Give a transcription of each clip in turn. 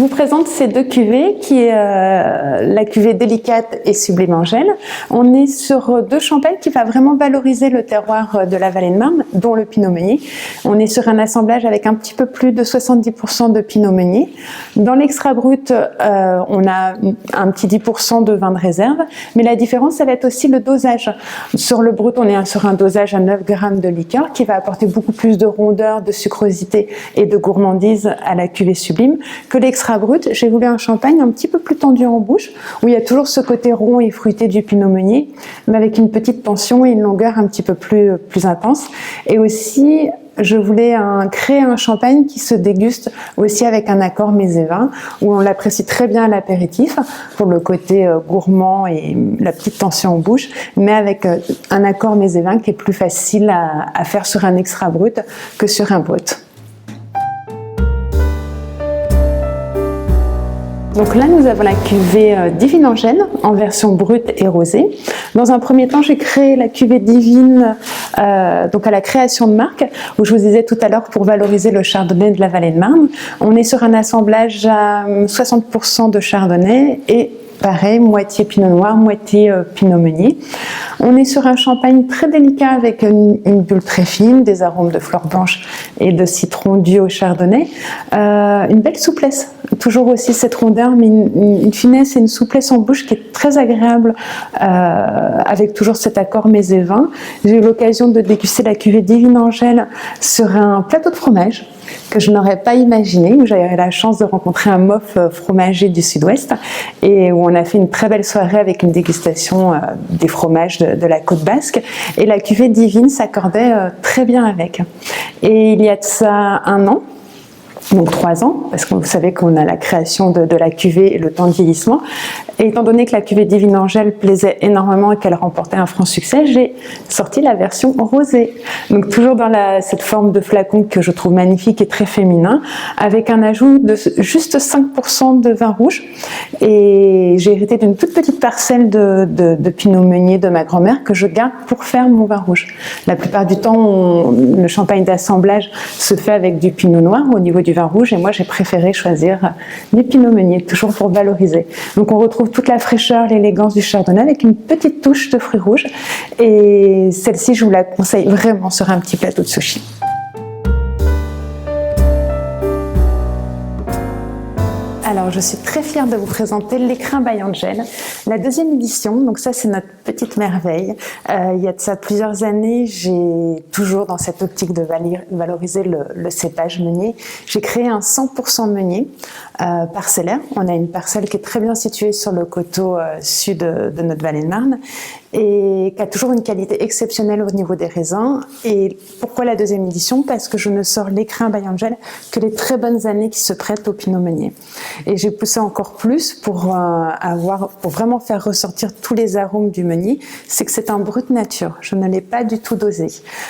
vous présente ces deux cuvées, qui est la cuvée délicate et sublime en gel. On est sur deux champagnes qui va vraiment valoriser le terroir de la vallée de Marne, dont le Pinot Meunier. On est sur un assemblage avec un petit peu plus de 70% de Pinot Meunier. Dans l'extra brut, on a un petit 10% de vin de réserve, mais la différence, ça va être aussi le dosage. Sur le brut, on est sur un dosage à 9 grammes de liqueur qui va apporter beaucoup plus de rondeur, de sucrosité et de gourmandise à la cuvée sublime que l'extra brut. J'ai voulu un champagne un petit peu plus tendu en bouche, où il y a toujours ce côté rond et fruité du Pinot Meunier, mais avec une petite tension et une longueur un petit peu plus intense. Et aussi, je voulais créer un champagne qui se déguste aussi avec un accord mets et vins, où on l'apprécie très bien à l'apéritif, pour le côté gourmand et la petite tension en bouche, mais avec un accord mets et vins qui est plus facile à faire sur un extra brut que sur un brut. Donc là, nous avons la cuvée Divine en gel en version brute et rosée. Dans un premier temps, j'ai créé la cuvée Divine donc à la création de marque, où je vous disais tout à l'heure pour valoriser le chardonnay de la vallée de Marne. On est sur un assemblage à 60% de chardonnay et pareil, moitié pinot noir, moitié pinot meunier. On est sur un champagne très délicat avec une bulle très fine, des arômes de fleurs blanches et de citron dû au chardonnay. Une belle souplesse, toujours aussi cette rondeur, mais une finesse et une souplesse en bouche qui est très agréable, avec toujours cet accord mets et vins. J'ai eu l'occasion de déguster la cuvée Divine en gel sur un plateau de fromage que je n'aurais pas imaginé, où j'avais la chance de rencontrer un MOF fromager du Sud-Ouest et où on a fait une très belle soirée avec une dégustation des fromages de la côte basque, et la cuvée Divine s'accordait très bien avec. Et il y a de ça un an, donc 3 ans, parce que vous savez qu'on a la création de la cuvée et le temps de vieillissement. Et étant donné que la cuvée Divine en gel plaisait énormément et qu'elle remportait un franc succès, j'ai sorti la version rosée. Donc toujours dans cette forme de flacon que je trouve magnifique et très féminin, avec un ajout de juste 5% de vin rouge. Et j'ai hérité d'une toute petite parcelle de Pinot Meunier de ma grand-mère que je garde pour faire mon vin rouge. La plupart du temps, le champagne d'assemblage se fait avec du Pinot noir au niveau du vin rouge, et moi j'ai préféré choisir du Pinot Meunier, toujours pour valoriser. Donc on retrouve toute la fraîcheur, l'élégance du chardonnay avec une petite touche de fruits rouges, et celle-ci je vous la conseille vraiment sur un petit plateau de sushi. Alors, je suis très fière de vous présenter l'Écrin by Angel, la deuxième édition. Donc ça, c'est notre petite merveille. Il y a de ça plusieurs années, j'ai toujours dans cette optique de valoriser le cépage meunier. J'ai créé un 100% meunier parcellaire. On a une parcelle qui est très bien située sur le coteau sud de notre vallée de Marne et qui a toujours une qualité exceptionnelle au niveau des raisins. Et pourquoi la deuxième édition? Parce que je ne sors l'Écrin by Angel que les très bonnes années qui se prêtent au Pinot Meunier. Et j'ai poussé encore plus pour vraiment faire ressortir tous les arômes du meunier. C'est que c'est un brut nature. Je ne l'ai pas du tout dosé.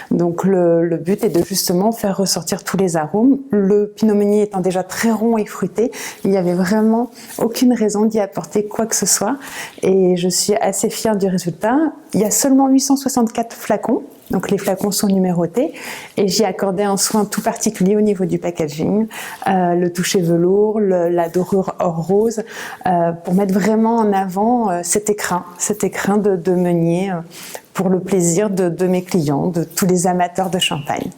Donc le but est de justement faire ressortir tous les arômes. Le Pinot Meunier étant déjà très rond et fruité, il n'y avait vraiment aucune raison d'y apporter quoi que ce soit. Et je suis assez fière du résultat. Il y a seulement 864 flacons. Donc les flacons sont numérotés et j'y accordais un soin tout particulier au niveau du packaging, le toucher velours, la dorure or rose, pour mettre vraiment en avant cet écrin de meunier pour le plaisir de mes clients, de tous les amateurs de champagne.